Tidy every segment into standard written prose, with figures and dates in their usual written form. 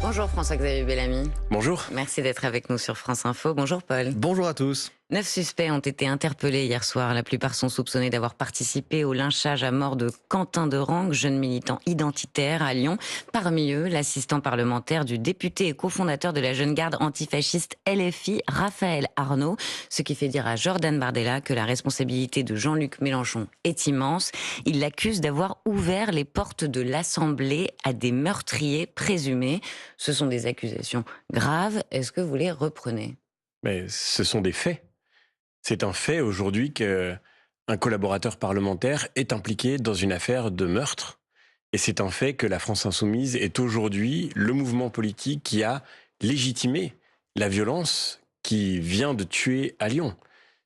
Bonjour François-Xavier Bellamy. Bonjour. Merci d'être avec nous sur France Info. Bonjour Paul. Bonjour à tous. 9 suspects ont été interpellés hier soir. La plupart sont soupçonnés d'avoir participé au lynchage à mort de Quentin Derengue, jeune militant identitaire à Lyon. Parmi eux, l'assistant parlementaire du député et cofondateur de la jeune garde antifasciste LFI, Raphaël Arnaud. Ce qui fait dire à Jordan Bardella que la responsabilité de Jean-Luc Mélenchon est immense. Il l'accuse d'avoir ouvert les portes de l'Assemblée à des meurtriers présumés. Ce sont des accusations graves. Est-ce que vous les reprenez ? Mais ce sont des faits. C'est un fait aujourd'hui qu'un collaborateur parlementaire est impliqué dans une affaire de meurtre. Et c'est un fait que la France Insoumise est aujourd'hui le mouvement politique qui a légitimé la violence qui vient de tuer à Lyon.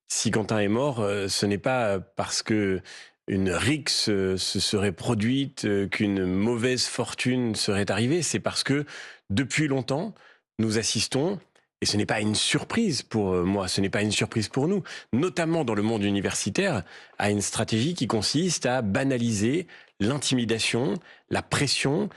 Si Quentin est mort, ce n'est pas parce que une rixe se serait produite, qu'une mauvaise fortune serait arrivée. C'est parce que depuis longtemps, nous assistons. Et ce n'est pas une surprise pour moi, ce n'est pas une surprise pour nous, notamment dans le monde universitaire, à une stratégie qui consiste à banaliser l'intimidation, la pression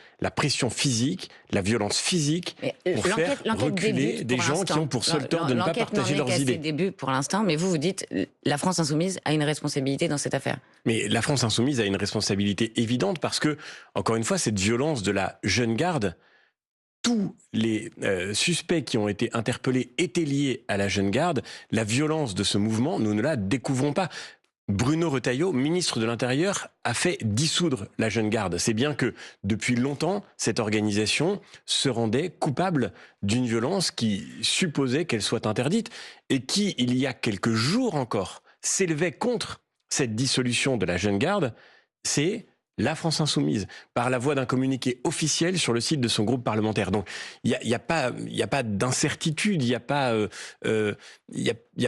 physique, la violence physique, pour faire reculer des gens qui ont pour seul tort de ne pas partager leurs idées. L'enquête débute pour l'instant, mais vous dites la France Insoumise a une responsabilité dans cette affaire. Mais la France Insoumise a une responsabilité évidente parce que, encore une fois, cette violence de la jeune garde, tous les suspects qui ont été interpellés étaient liés à la jeune garde. La violence de ce mouvement, nous ne la découvrons pas. Bruno Retailleau, ministre de l'Intérieur, a fait dissoudre la jeune garde. C'est bien que depuis longtemps, cette organisation se rendait coupable d'une violence qui supposait qu'elle soit interdite et qui, il y a quelques jours encore, s'élevait contre cette dissolution de la jeune garde. C'est la France Insoumise, par la voie d'un communiqué officiel sur le site de son groupe parlementaire. Donc, il n'y a pas d'incertitude, il n'y a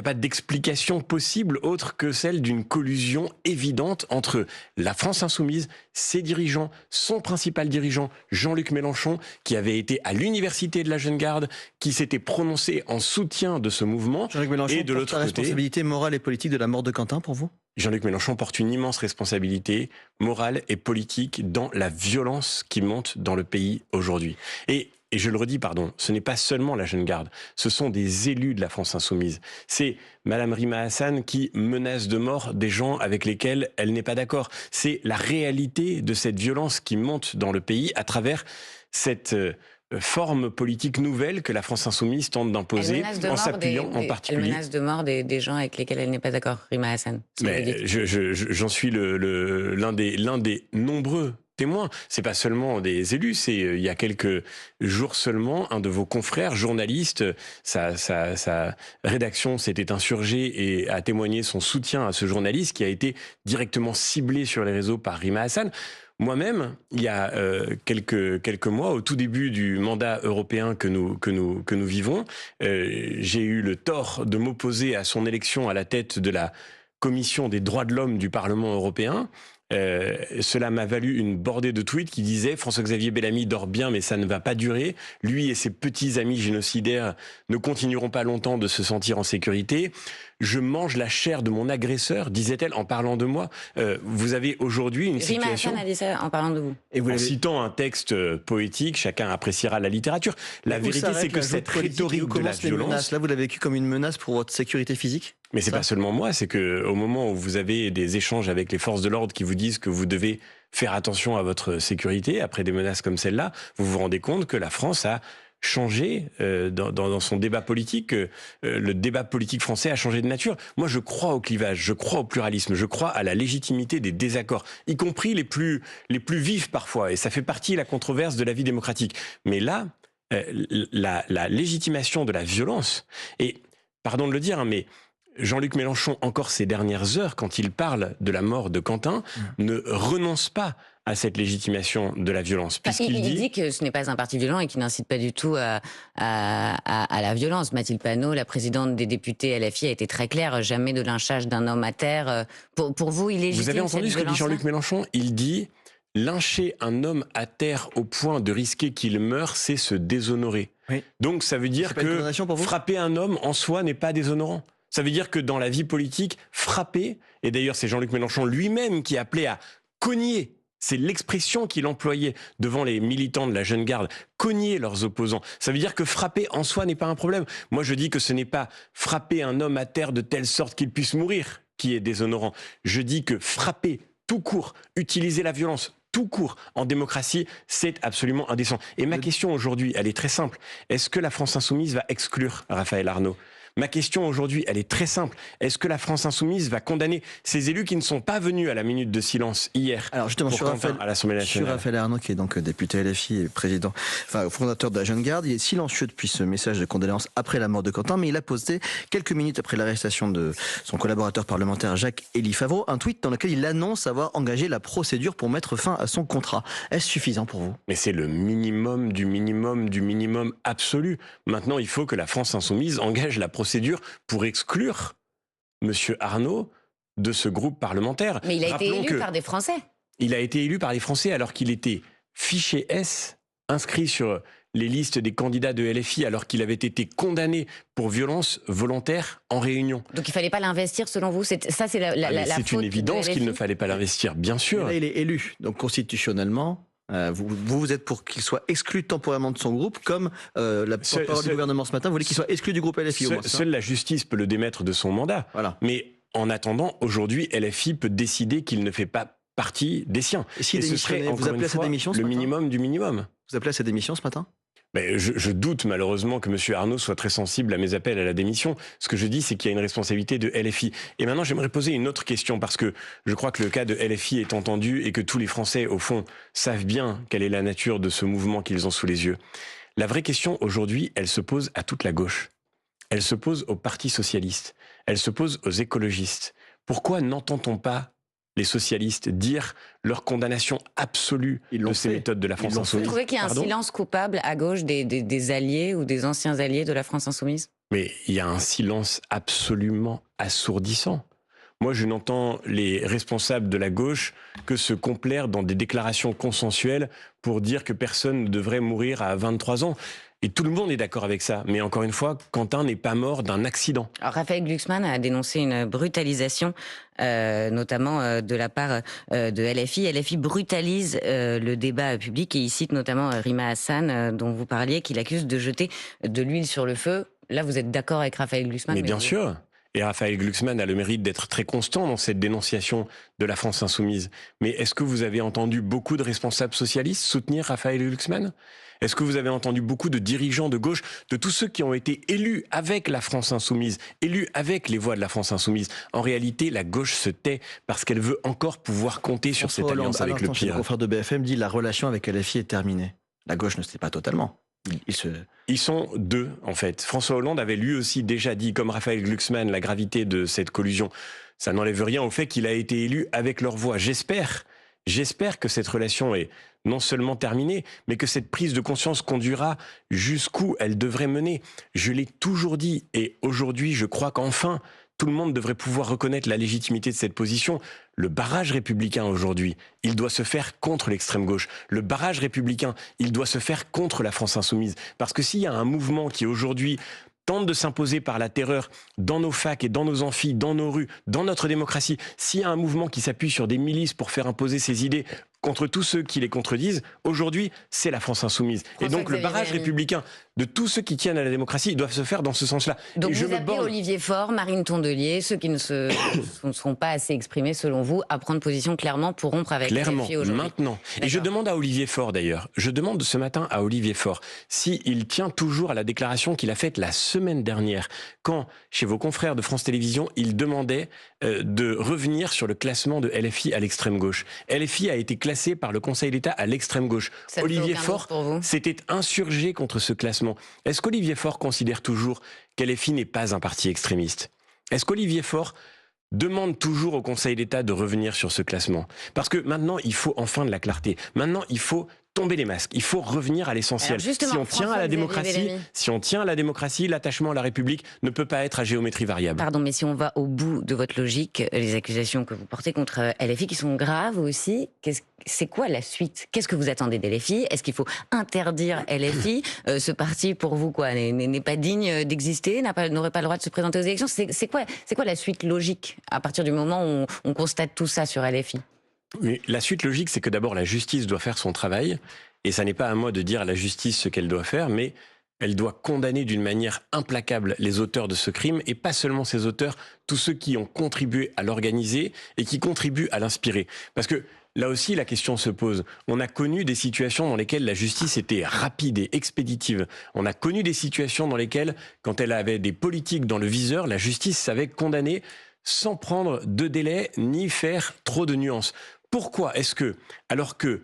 pas d'explication possible autre que celle d'une collusion évidente entre la France Insoumise, ses dirigeants, son principal dirigeant, Jean-Luc Mélenchon, qui avait été à l'université de la Jeune Garde, qui s'était prononcé en soutien de ce mouvement. Jean-Luc Mélenchon et de l'autre côté, la responsabilité morale et politique de la mort de Quentin pour vous ? Jean-Luc Mélenchon porte une immense responsabilité morale et politique dans la violence qui monte dans le pays aujourd'hui. Et je le redis, ce n'est pas seulement la jeune garde, ce sont des élus de la France Insoumise. C'est Madame Rima Hassan qui menace de mort des gens avec lesquels elle n'est pas d'accord. C'est la réalité de cette violence qui monte dans le pays à travers cette forme politique nouvelle que la France Insoumise tente d'imposer en s'appuyant en particulier. Elle menace de mort des gens avec lesquels elle n'est pas d'accord, Rima Hassan. Mais j'en suis l'un des nombreux témoins. C'est pas seulement des élus, il y a quelques jours seulement, un de vos confrères, journaliste, sa rédaction s'était insurgée et a témoigné son soutien à ce journaliste qui a été directement ciblé sur les réseaux par Rima Hassan. Moi-même, il y a quelques mois, au tout début du mandat européen que nous vivons, j'ai eu le tort de m'opposer à son élection à la tête de la Commission des droits de l'homme du Parlement européen. Cela m'a valu une bordée de tweets qui disaient « François-Xavier Bellamy dort bien, mais ça ne va pas durer. Lui et ses petits amis génocidaires ne continueront pas longtemps de se sentir en sécurité. Je mange la chair de mon agresseur, disait-elle en parlant de moi. » Vous avez aujourd'hui une situation... Rima Hassan a dit ça en parlant de vous. Et en citant un texte poétique, chacun appréciera la littérature. La vérité, c'est que cette rhétorique de la violence... Là, vous l'avez vécu comme une menace pour votre sécurité physique ? Mais c'est pas seulement moi, c'est que au moment où vous avez des échanges avec les forces de l'ordre qui vous disent que vous devez faire attention à votre sécurité après des menaces comme celle-là, vous vous rendez compte que la France a changé dans son débat politique. Le débat politique français a changé de nature. Moi, je crois au clivage, je crois au pluralisme, je crois à la légitimité des désaccords, y compris les plus vifs parfois. Et ça fait partie de la controverse de la vie démocratique. Mais là, la légitimation de la violence, et pardon de le dire, mais Jean-Luc Mélenchon, encore ces dernières heures, quand il parle de la mort de Quentin, ne renonce pas à cette légitimation de la violence. Il dit que ce n'est pas un parti violent et qu'il n'incite pas du tout à la violence. Mathilde Panot, la présidente des députés LFI, a été très claire, jamais de lynchage d'un homme à terre. Pour vous, il légitime cette violence-là ? Vous avez entendu ce que dit Jean-Luc Mélenchon ? Il dit « Lyncher un homme à terre au point de risquer qu'il meure, c'est se déshonorer. Oui. » Donc ça veut dire que frapper un homme en soi n'est pas déshonorant. Ça veut dire que dans la vie politique, frapper, et d'ailleurs c'est Jean-Luc Mélenchon lui-même qui appelait à cogner C'est l'expression qu'il employait devant les militants de la Jeune Garde, cogner leurs opposants. Ça veut dire que frapper en soi n'est pas un problème. Moi, je dis que ce n'est pas frapper un homme à terre de telle sorte qu'il puisse mourir qui est déshonorant. Je dis que frapper tout court, utiliser la violence tout court en démocratie, c'est absolument indécent. Et ma question aujourd'hui, elle est très simple. Est-ce que la France Insoumise va exclure Raphaël Arnaud ? Ma question aujourd'hui, elle est très simple. Est-ce que la France Insoumise va condamner ces élus qui ne sont pas venus à la minute de silence hier? Alors justement, pour Quentin à l'Assemblée nationale. Raphaël Arnaud, qui est donc député LFI et président, fondateur de la Jeune Garde, il est silencieux depuis ce message de condoléances après la mort de Quentin, mais il a posté quelques minutes après l'arrestation de son collaborateur parlementaire Jacques-Élie Favreau un tweet dans lequel il annonce avoir engagé la procédure pour mettre fin à son contrat. Est-ce suffisant pour vous? Mais c'est le minimum du minimum du minimum absolu. Maintenant, il faut que la France Insoumise engage la procédure pour exclure M. Arnaud de ce groupe parlementaire. Mais il a été élu par des Français. Il a été élu par les Français alors qu'il était fiché S, inscrit sur les listes des candidats de LFI, alors qu'il avait été condamné pour violence volontaire en réunion. Donc il ne fallait pas l'investir selon vous? C'est C'est une évidence qu'il ne fallait pas l'investir, bien sûr. Là, il est élu, donc constitutionnellement... vous êtes pour qu'il soit exclu temporairement de son groupe, comme la porte-parole du gouvernement ce matin, vous voulez qu'il soit exclu du groupe LFI au moins, Seule la justice peut le démettre de son mandat. Voilà. Mais en attendant, aujourd'hui, LFI peut décider qu'il ne fait pas partie des siens. Et s'il ce serait, vous encore appelez une à sa fois, démission ce le matin minimum du minimum. Vous appelez à sa démission ce matin? Mais je doute malheureusement que M. Arnaud soit très sensible à mes appels à la démission. Ce que je dis, c'est qu'il y a une responsabilité de LFI. Et maintenant, j'aimerais poser une autre question, parce que je crois que le cas de LFI est entendu et que tous les Français, au fond, savent bien quelle est la nature de ce mouvement qu'ils ont sous les yeux. La vraie question aujourd'hui, elle se pose à toute la gauche. Elle se pose au Parti socialiste. Elle se pose aux écologistes. Pourquoi n'entend-on pas les socialistes dire leur condamnation absolue de ces méthodes de la France Insoumise? Vous trouvez qu'il y a un silence coupable à gauche des alliés ou des anciens alliés de la France Insoumise? Mais il y a un silence absolument assourdissant. Moi, je n'entends les responsables de la gauche que se complaire dans des déclarations consensuelles pour dire que personne ne devrait mourir à 23 ans. Et tout le monde est d'accord avec ça. Mais encore une fois, Quentin n'est pas mort d'un accident. Alors, Raphaël Glucksmann a dénoncé une brutalisation, notamment de la part de LFI. LFI brutalise le débat public et il cite notamment Rima Hassan, dont vous parliez, qu'il accuse de jeter de l'huile sur le feu. Là, vous êtes d'accord avec Raphaël Glucksmann? Mais bien sûr. Et Raphaël Glucksmann a le mérite d'être très constant dans cette dénonciation de la France Insoumise. Mais est-ce que vous avez entendu beaucoup de responsables socialistes soutenir Raphaël Glucksmann? Est-ce que vous avez entendu beaucoup de dirigeants de gauche, de tous ceux qui ont été élus avec la France Insoumise, élus avec les voix de la France Insoumise? En réalité, la gauche se tait parce qu'elle veut encore pouvoir compter sur cette alliance avec le pire. Le confrère de BFM dit la relation avec LFI est terminée. La gauche ne sait pas totalement. Ils sont deux, en fait. François Hollande avait lui aussi déjà dit, comme Raphaël Glucksmann, la gravité de cette collusion. Ça n'enlève rien au fait qu'il a été élu avec leur voix. J'espère que cette relation est non seulement terminée, mais que cette prise de conscience conduira jusqu'où elle devrait mener. Je l'ai toujours dit, et aujourd'hui, je crois qu'enfin, tout le monde devrait pouvoir reconnaître la légitimité de cette position. Le barrage républicain aujourd'hui, il doit se faire contre l'extrême gauche. Le barrage républicain, il doit se faire contre la France Insoumise. Parce que s'il y a un mouvement qui aujourd'hui tente de s'imposer par la terreur dans nos facs et dans nos amphis, dans nos rues, dans notre démocratie, s'il y a un mouvement qui s'appuie sur des milices pour faire imposer ses idées contre tous ceux qui les contredisent, aujourd'hui, c'est la France Insoumise. Et donc le barrage républicain de tous ceux qui tiennent à la démocratie doivent se faire dans ce sens-là. Donc vous appelez Olivier Faure, Marine Tondelier, ceux qui ne seront pas assez exprimés selon vous, à prendre position clairement pour rompre avec LFI aujourd'hui. Maintenant. Et je demande à Olivier Faure d'ailleurs, je demande ce matin à Olivier Faure s'il tient toujours à la déclaration qu'il a faite la semaine dernière, quand, chez vos confrères de France Télévisions, il demandait de revenir sur le classement de LFI à l'extrême gauche. LFI a été classé par le Conseil d'État à l'extrême gauche. Olivier Faure s'était insurgé contre ce classement. Est-ce qu'Olivier Faure considère toujours qu'LFI n'est pas un parti extrémiste? Est-ce qu'Olivier Faure demande toujours au Conseil d'État de revenir sur ce classement? Parce que maintenant, il faut enfin de la clarté. Maintenant, il faut tomber les masques. Il faut revenir à l'essentiel. Si on tient à la démocratie, l'attachement à la République ne peut pas être à géométrie variable. Pardon, mais si on va au bout de votre logique, les accusations que vous portez contre LFI, qui sont graves aussi, c'est quoi la suite? Qu'est-ce que vous attendez d'LFI? Est-ce qu'il faut interdire LFI? Ce parti, pour vous, quoi, n'est pas digne d'exister, n'aurait pas le droit de se présenter aux élections? C'est quoi la suite logique à partir du moment où on constate tout ça sur LFI? Mais la suite logique, c'est que d'abord la justice doit faire son travail, et ça n'est pas à moi de dire à la justice ce qu'elle doit faire, mais elle doit condamner d'une manière implacable les auteurs de ce crime, et pas seulement ces auteurs, tous ceux qui ont contribué à l'organiser et qui contribuent à l'inspirer. Parce que là aussi, la question se pose. On a connu des situations dans lesquelles la justice était rapide et expéditive. On a connu des situations dans lesquelles, quand elle avait des politiques dans le viseur, la justice savait condamner sans prendre de délai ni faire trop de nuances. Pourquoi est-ce que, alors que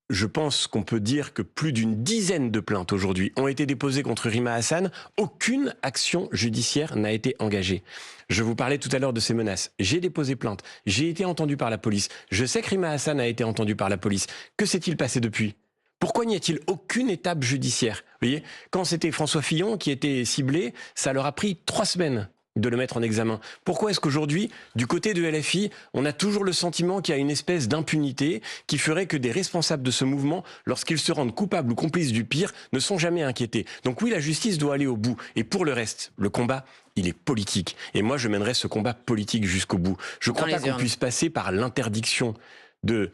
je pense qu'on peut dire que plus d'une dizaine de plaintes aujourd'hui ont été déposées contre Rima Hassan, aucune action judiciaire n'a été engagée. Je vous parlais tout à l'heure de ces menaces. J'ai déposé plainte. J'ai été entendu par la police. Je sais que Rima Hassan a été entendu par la police. Que s'est-il passé depuis ? Pourquoi n'y a-t-il aucune étape judiciaire ? Vous voyez, quand c'était François Fillon qui était ciblé, ça leur a pris 3 semaines de le mettre en examen. Pourquoi est-ce qu'aujourd'hui, du côté de LFI, on a toujours le sentiment qu'il y a une espèce d'impunité qui ferait que des responsables de ce mouvement, lorsqu'ils se rendent coupables ou complices du pire, ne sont jamais inquiétés. Donc oui, la justice doit aller au bout. Et pour le reste, le combat, il est politique. Et moi, je mènerai ce combat politique jusqu'au bout. Je ne crois pas qu'on puisse passer par l'interdiction de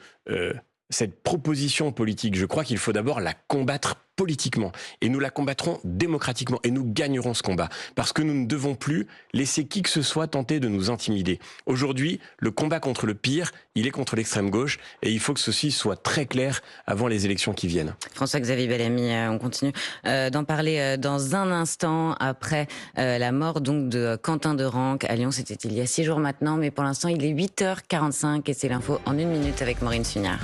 cette proposition politique. Je crois qu'il faut d'abord la combattre politiquement. Et nous la combattrons démocratiquement. Et nous gagnerons ce combat. Parce que nous ne devons plus laisser qui que ce soit tenter de nous intimider. Aujourd'hui, le combat contre le pire, il est contre l'extrême gauche. Et il faut que ceci soit très clair avant les élections qui viennent. François-Xavier Bellamy, on continue d'en parler dans un instant après la mort donc de Quentin de Ranc à Lyon. C'était il y a 6 jours maintenant. Mais pour l'instant, il est 8h45 et c'est l'info en 1 minute avec Maureen Sugnard.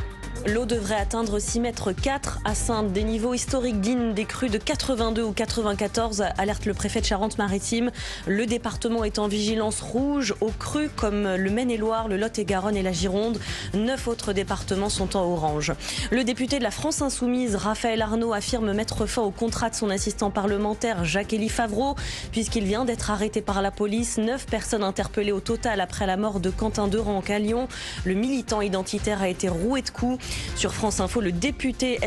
L'eau devrait atteindre 6,4 mètres à Saintes, des niveaux historiques dignes des crues de 82 ou 94, alerte le préfet de Charente-Maritime. Le département est en vigilance rouge aux crues comme le Maine-et-Loire, le Lot-et-Garonne et la Gironde. 9 autres départements sont en orange. Le député de la France Insoumise, Raphaël Arnaud, affirme mettre fin au contrat de son assistant parlementaire Jacques-Élie Favreau, puisqu'il vient d'être arrêté par la police. 9 personnes interpellées au total après la mort de Quentin de Ranc à Lyon. Le militant identitaire a été roué de coups. Sur France Info, l'ex-député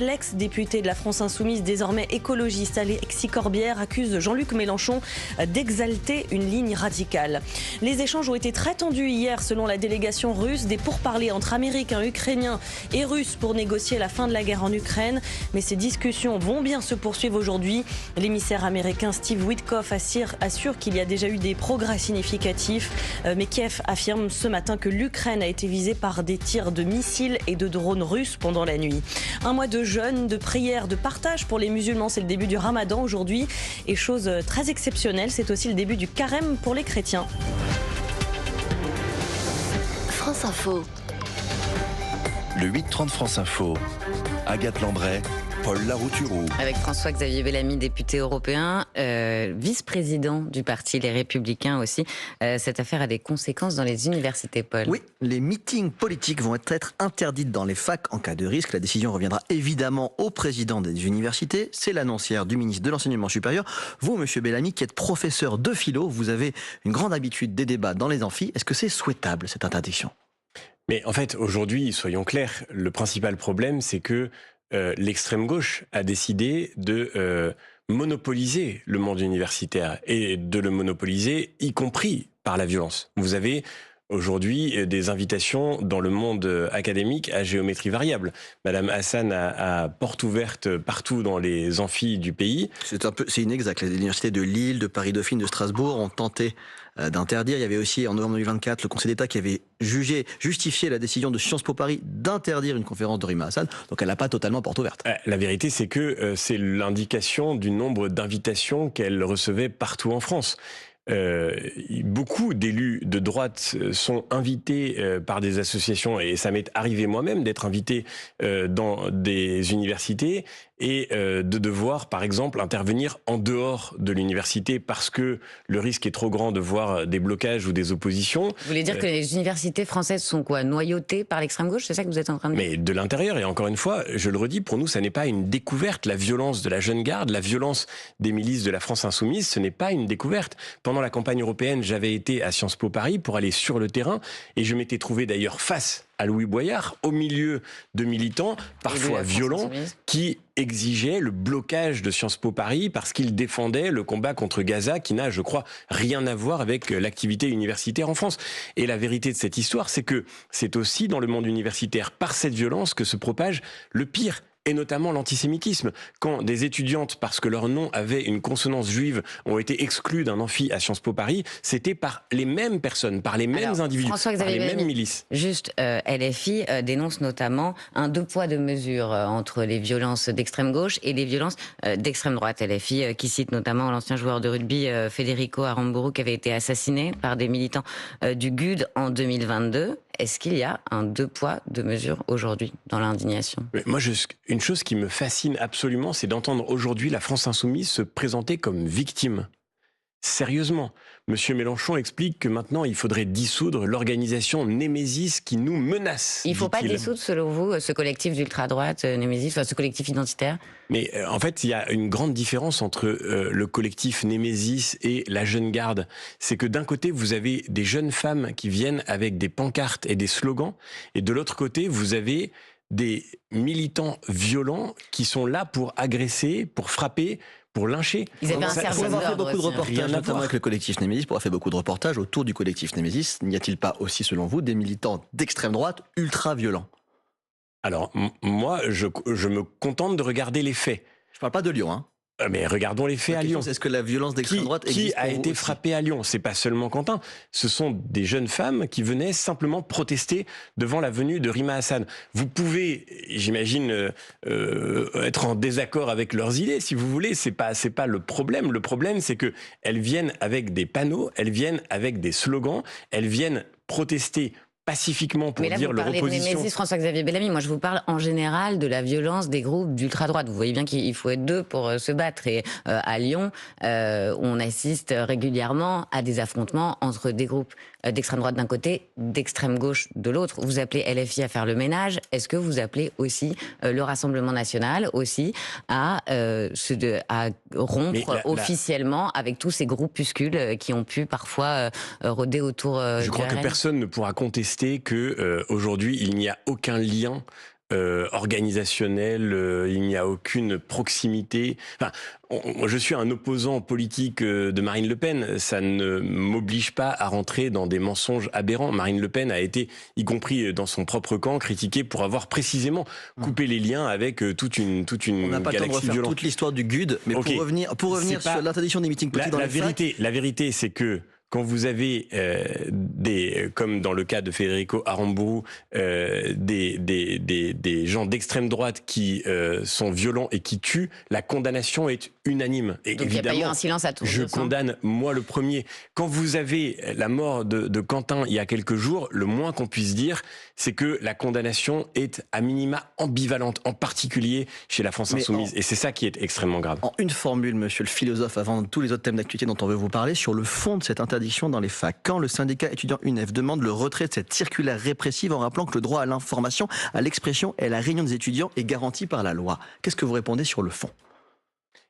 de la France Insoumise, désormais écologiste, Alexis Corbière, accuse Jean-Luc Mélenchon d'exalter une ligne radicale. Les échanges ont été très tendus hier, selon la délégation russe, des pourparlers entre Américains, Ukrainiens et Russes pour négocier la fin de la guerre en Ukraine. Mais ces discussions vont bien se poursuivre aujourd'hui. L'émissaire américain Steve Witkoff assure qu'il y a déjà eu des progrès significatifs. Mais Kiev affirme ce matin que l'Ukraine a été visée par des tirs de missiles et de drones russes pendant la nuit. Un mois de jeûne, de prière, de partage pour les musulmans. C'est le début du Ramadan aujourd'hui. Et chose très exceptionnelle, c'est aussi le début du carême pour les chrétiens. France Info. Le 8-30 France Info. Agathe Landray, Paul Larouturou. Avec François-Xavier Bellamy, député européen, vice-président du parti Les Républicains aussi. Cette affaire a des conséquences dans les universités, Paul. Oui, les meetings politiques vont être interdits dans les facs en cas de risque. La décision reviendra évidemment au président des universités. C'est l'annoncière du ministre de l'Enseignement supérieur. Vous, monsieur Bellamy, qui êtes professeur de philo, vous avez une grande habitude des débats dans les amphis. Est-ce que c'est souhaitable, cette interdiction ? Mais en fait, aujourd'hui, soyons clairs, le principal problème, c'est que l'extrême gauche a décidé de monopoliser le monde universitaire et de le monopoliser, y compris par la violence. Vous avez aujourd'hui des invitations dans le monde académique à géométrie variable. Madame Hassan a porte ouverte partout dans les amphis du pays. C'est inexact. Les universités de Lille, de Paris-Dauphine, de Strasbourg ont tenté d'interdire. Il y avait aussi en novembre 2024 le Conseil d'État qui avait justifié la décision de Sciences Po Paris d'interdire une conférence de Rima Hassan. Donc elle n'a pas totalement porte ouverte. La vérité, c'est que c'est l'indication du nombre d'invitations qu'elle recevait partout en France. Beaucoup d'élus de droite sont invités par des associations, et ça m'est arrivé moi-même d'être invité dans des universités et de devoir, par exemple, intervenir en dehors de l'université parce que le risque est trop grand de voir des blocages ou des oppositions. Vous voulez dire que les universités françaises sont quoi, noyautées par l'extrême gauche ? C'est ça que vous êtes en train de dire ? Mais de l'intérieur, et encore une fois, je le redis, pour nous, ça n'est pas une découverte. La violence de la jeune garde, la violence des milices de la France Insoumise, ce n'est pas une découverte. Pendant la campagne européenne, j'avais été à Sciences Po Paris pour aller sur le terrain, et je m'étais trouvé d'ailleurs face à Louis Boyard, au milieu de militants, parfois violents, qui exigeait le blocage de Sciences Po Paris parce qu'il défendait le combat contre Gaza qui n'a, je crois, rien à voir avec l'activité universitaire en France. Et la vérité de cette histoire, c'est que c'est aussi dans le monde universitaire, par cette violence, que se propage le pire. Et notamment l'antisémitisme. Quand des étudiantes, parce que leur nom avait une consonance juive, ont été exclues d'un amphi à Sciences Po Paris, c'était par les mêmes personnes, par les mêmes individus, par les mêmes milices. Juste, LFI dénonce notamment un deux poids deux mesures entre les violences d'extrême gauche et les violences d'extrême droite. LFI qui cite notamment l'ancien joueur de rugby Federico Aramburu qui avait été assassiné par des militants du GUD en 2022. Est-ce qu'il y a un deux poids, deux mesures aujourd'hui dans l'indignation ? Moi, une chose qui me fascine absolument, c'est d'entendre aujourd'hui la France Insoumise se présenter comme victime. Sérieusement, Monsieur Mélenchon explique que maintenant il faudrait dissoudre l'organisation Némésis qui nous menace. Il ne faut pas dissoudre, selon vous, ce collectif d'ultra-droite, Némésis, enfin ce collectif identitaire ? Mais en fait, il y a une grande différence entre le collectif Némésis et la Jeune Garde. C'est que d'un côté, vous avez des jeunes femmes qui viennent avec des pancartes et des slogans, et de l'autre côté, vous avez des militants violents qui sont là pour agresser, pour frapper, pour lyncher. Ils avaient un service Pour avoir fait beaucoup de reportages, notamment voir. avec le collectif Némésis, pour avoir fait beaucoup de reportages autour du collectif Némésis, n'y a-t-il pas aussi, selon vous, des militants d'extrême droite ultra-violents ? Alors, moi, je me contente de regarder les faits. Je ne parle pas de Lyon, hein. Mais regardons les faits à Lyon. Est-ce que la violence d'extrême droite existe Qui a été aussi frappé à Lyon ? C'est pas seulement Quentin. Ce sont des jeunes femmes qui venaient simplement protester devant la venue de Rima Hassan. Vous pouvez, j'imagine, être en désaccord avec leurs idées, si vous voulez. C'est pas le problème. Le problème, c'est que elles viennent avec des panneaux, elles viennent avec des slogans, elles viennent protester pacifiquement pour dire leur opposition. Mais là, vous parlez de Némésis, François-Xavier Bellamy. Moi, je vous parle en général de la violence des groupes d'ultra-droite. Vous voyez bien qu'il faut être deux pour se battre. Et à Lyon, on assiste régulièrement à des affrontements entre des groupes d'extrême droite d'un côté, d'extrême gauche de l'autre. Vous appelez LFI à faire le ménage. Est-ce que vous appelez aussi le Rassemblement national aussi à rompre officiellement avec tous ces groupuscules qui ont pu parfois rôder autour Je crois que personne ne pourra contester que aujourd'hui il n'y a aucun lien organisationnel, il n'y a aucune proximité. Enfin, je suis un opposant politique de Marine Le Pen, ça ne m'oblige pas à rentrer dans des mensonges aberrants. Marine Le Pen a été, y compris dans son propre camp, critiquée pour avoir précisément coupé les liens avec toute une On n'a pas le temps de refaire violente. toute l'histoire du GUD, mais Okay. pour revenir sur l'interdiction des meetings politiques dans les facs. La vérité, c'est que quand vous avez comme dans le cas de Federico Aramburu, des gens d'extrême droite qui sont violents et qui tuent, la condamnation est unanime. Et donc il n'y a pas eu un silence à tout. Je condamne, moi le premier. Quand vous avez la mort de Quentin il y a quelques jours, le moins qu'on puisse dire, c'est que la condamnation est à minima ambivalente, en particulier chez la France Insoumise. Et c'est ça qui est extrêmement grave. En une formule, monsieur le philosophe, avant tous les autres thèmes d'actualité dont on veut vous parler, sur le fond de cette interdiction dans les facs, quand le syndicat étudiant UNEF demande le retrait de cette circulaire répressive en rappelant que le droit à l'information, à l'expression et à la réunion des étudiants est garanti par la loi. Qu'est-ce que vous répondez sur le fond ?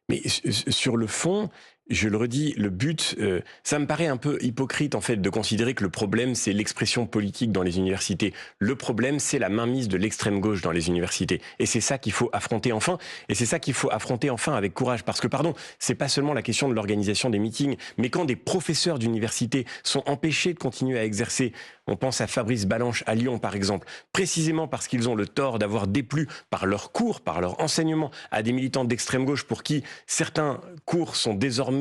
Mais sur le fond, je le redis, le but, ça me paraît un peu hypocrite en fait de considérer que le problème c'est l'expression politique dans les universités. Le problème c'est la mainmise de l'extrême gauche dans les universités. Et c'est ça qu'il faut affronter enfin. Et c'est ça qu'il faut affronter enfin avec courage. Parce que pardon, c'est pas seulement la question de l'organisation des meetings, mais quand des professeurs d'université sont empêchés de continuer à exercer, on pense à Fabrice Balanche à Lyon par exemple, précisément parce qu'ils ont le tort d'avoir déplu par leurs cours, par leur enseignement à des militants d'extrême gauche pour qui certains cours sont désormais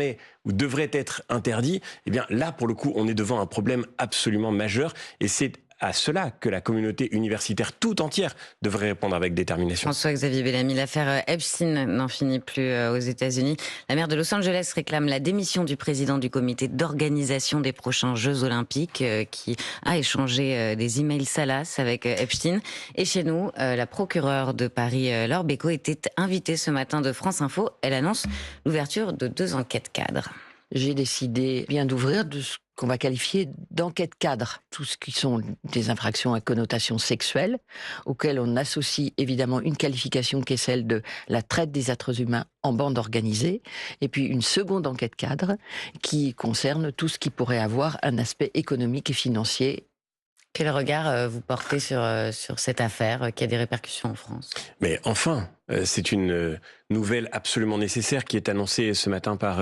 ou devraient être interdits, eh bien là, pour le coup, on est devant un problème absolument majeur et c'est à cela que la communauté universitaire tout entière devrait répondre avec détermination. François-Xavier Bellamy, l'affaire Epstein n'en finit plus aux États-Unis. La maire de Los Angeles réclame la démission du président du comité d'organisation des prochains Jeux Olympiques qui a échangé des emails salaces avec Epstein. Et chez nous, la procureure de Paris, Laure Bécaud, était invitée ce matin de France Info. Elle annonce l'ouverture de 2 enquêtes cadres. J'ai décidé bien d'ouvrir de ce qu'on va qualifier d'enquête cadre. Tout ce qui sont des infractions à connotation sexuelle, auxquelles on associe évidemment une qualification qui est celle de la traite des êtres humains en bande organisée, et puis une seconde enquête cadre qui concerne tout ce qui pourrait avoir un aspect économique et financier Quel regard vous portez sur cette affaire qui a des répercussions en France? Mais enfin, c'est une nouvelle absolument nécessaire qui est annoncée ce matin par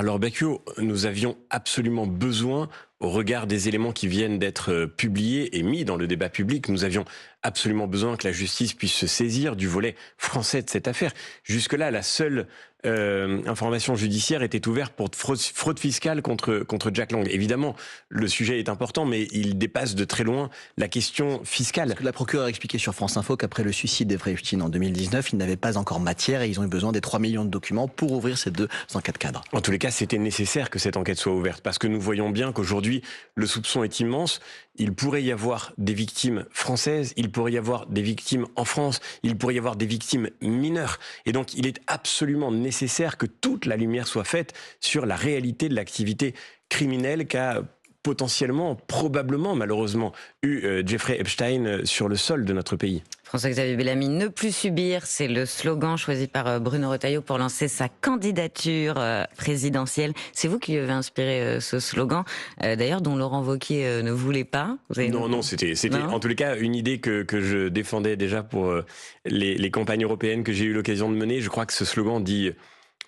Laure Becchio. Nous avions absolument besoin, au regard des éléments qui viennent d'être publiés et mis dans le débat public, nous avions absolument besoin que la justice puisse se saisir du volet français de cette affaire. Jusque-là, la seule information judiciaire était ouverte pour fraude fiscale contre Jack Lang. Évidemment, le sujet est important, mais il dépasse de très loin la question fiscale. Parce que la procureure a expliqué sur France Info qu'après le suicide d'Evry Epstein en 2019, ils n'avaient pas encore matière et ils ont eu besoin des 3 millions de documents pour ouvrir ces 2 enquêtes cadres. En tous les cas, c'était nécessaire que cette enquête soit ouverte parce que nous voyons bien qu'aujourd'hui, le soupçon est immense. Il pourrait y avoir des victimes françaises, il pourrait y avoir des victimes en France, il pourrait y avoir des victimes mineures. Et donc, il est absolument nécessaire que toute la lumière soit faite sur la réalité de l'activité criminelle qu'a potentiellement, probablement, malheureusement, eu Jeffrey Epstein sur le sol de notre pays. François-Xavier Bellamy, ne plus subir, c'est le slogan choisi par Bruno Retailleau pour lancer sa candidature présidentielle. C'est vous qui lui avez inspiré ce slogan, d'ailleurs, dont Laurent Wauquiez ne voulait pas. Non, c'était en tous les cas une idée que je défendais déjà pour les campagnes européennes que j'ai eu l'occasion de mener. Je crois que ce slogan dit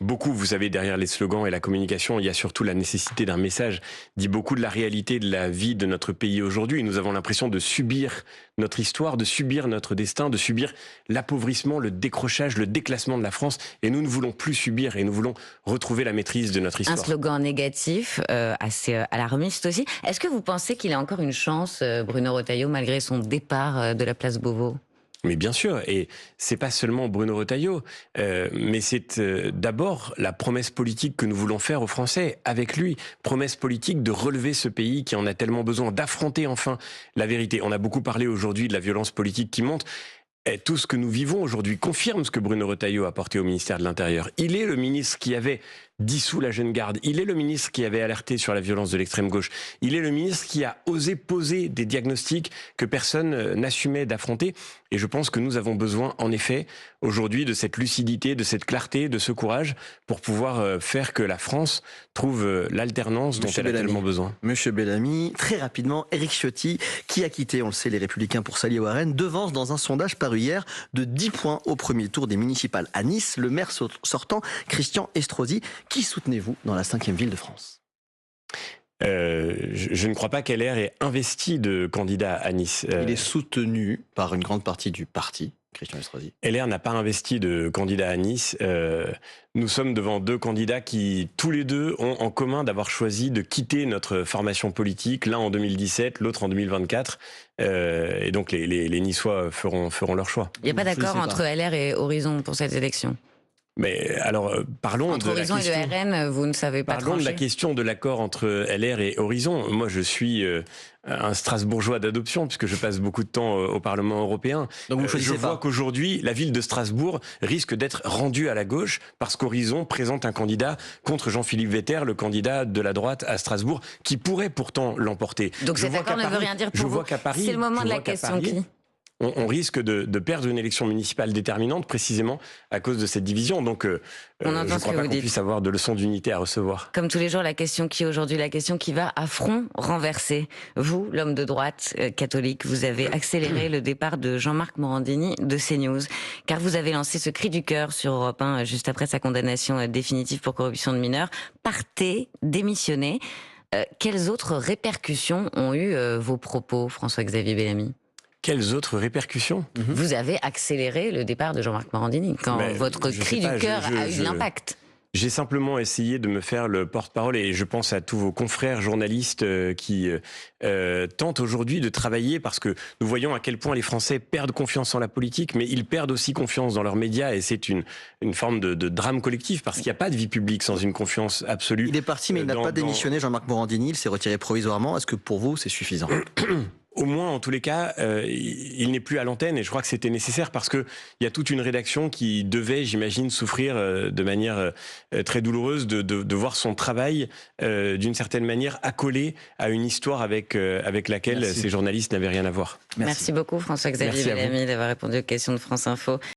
beaucoup, vous savez, derrière les slogans et la communication, il y a surtout la nécessité d'un message, dit beaucoup de la réalité de la vie de notre pays aujourd'hui. Nous avons l'impression de subir notre histoire, de subir notre destin, de subir l'appauvrissement, le décrochage, le déclassement de la France. Et nous ne voulons plus subir et nous voulons retrouver la maîtrise de notre histoire. Un slogan négatif, assez alarmiste aussi. Est-ce que vous pensez qu'il a encore une chance, Bruno Retailleau, malgré son départ de la place Beauvau ? Mais bien sûr, et c'est pas seulement Bruno Retailleau, mais c'est d'abord la promesse politique que nous voulons faire aux Français avec lui. Promesse politique de relever ce pays qui en a tellement besoin, d'affronter enfin la vérité. On a beaucoup parlé aujourd'hui de la violence politique qui monte. Et tout ce que nous vivons aujourd'hui confirme ce que Bruno Retailleau a apporté au ministère de l'Intérieur. Il est le ministre qui avait dissous la jeune garde. Il est le ministre qui avait alerté sur la violence de l'extrême gauche. Il est le ministre qui a osé poser des diagnostics que personne n'assumait d'affronter. Et je pense que nous avons besoin, en effet, aujourd'hui, de cette lucidité, de cette clarté, de ce courage pour pouvoir faire que la France trouve l'alternance dont elle a tellement besoin. Monsieur Bellamy, très rapidement, Éric Ciotti, qui a quitté, on le sait, les Républicains pour s'allier au RN, devance dans un sondage paru hier de 10 points au premier tour des municipales à Nice, le maire sortant, Christian Estrosi. Qui soutenez-vous dans la 5e ville de France ? Je ne crois pas qu'LR ait investi de candidat à Nice. Il est soutenu par une grande partie du parti, Christian Estrosi. LR n'a pas investi de candidat à Nice. Nous sommes devant 2 candidats qui, tous les 2, ont en commun d'avoir choisi de quitter notre formation politique, l'un en 2017, l'autre en 2024. Et donc les Niçois feront leur choix. Il n'y a pas d'accord entre LR et Horizon pour cette élection ? Mais alors, parlons entre de la Horizon question... et le RN, vous ne savez pas Parlons de la question de l'accord entre LR et Horizon. Moi, je suis un Strasbourgeois d'adoption, puisque je passe beaucoup de temps au Parlement européen. Donc vous je vois qu'aujourd'hui, la ville de Strasbourg risque d'être rendue à la gauche, parce qu'Horizon présente un candidat contre Jean-Philippe Vetter, le candidat de la droite à Strasbourg, qui pourrait pourtant l'emporter. Donc cet accord ne veut rien dire pour vous. C'est le moment de la question qui... On risque de perdre une élection municipale déterminante précisément à cause de cette division. Donc, je ne crois pas qu'on puisse avoir de leçons d'unité à recevoir. Comme tous les jours, la question qui aujourd'hui, la question qui va à front renversé. Vous, l'homme de droite catholique, vous avez accéléré le départ de Jean-Marc Morandini de CNews, car vous avez lancé ce cri du cœur sur Europe 1 juste après sa condamnation définitive pour corruption de mineurs. Partez, démissionnez. Quelles autres répercussions ont eu vos propos, François-Xavier Bellamy ? Quelles autres répercussions ? Vous avez accéléré le départ de Jean-Marc Morandini quand votre cri du cœur a eu de l'impact. J'ai simplement essayé de me faire le porte-parole et je pense à tous vos confrères journalistes qui tentent aujourd'hui de travailler parce que nous voyons à quel point les Français perdent confiance en la politique, mais ils perdent aussi confiance dans leurs médias et c'est une forme de drame collectif parce qu'il n'y a pas de vie publique sans une confiance absolue. Il est parti mais il n'a pas démissionné, Jean-Marc Morandini, il s'est retiré provisoirement. Est-ce que pour vous c'est suffisant ? Au moins, en tous les cas, il n'est plus à l'antenne et je crois que c'était nécessaire parce que il y a toute une rédaction qui devait, j'imagine, souffrir de manière très douloureuse de voir son travail d'une certaine manière accolé à une histoire avec laquelle ces journalistes n'avaient rien à voir. Merci beaucoup François-Xavier Bellamy d'avoir répondu aux questions de France Info.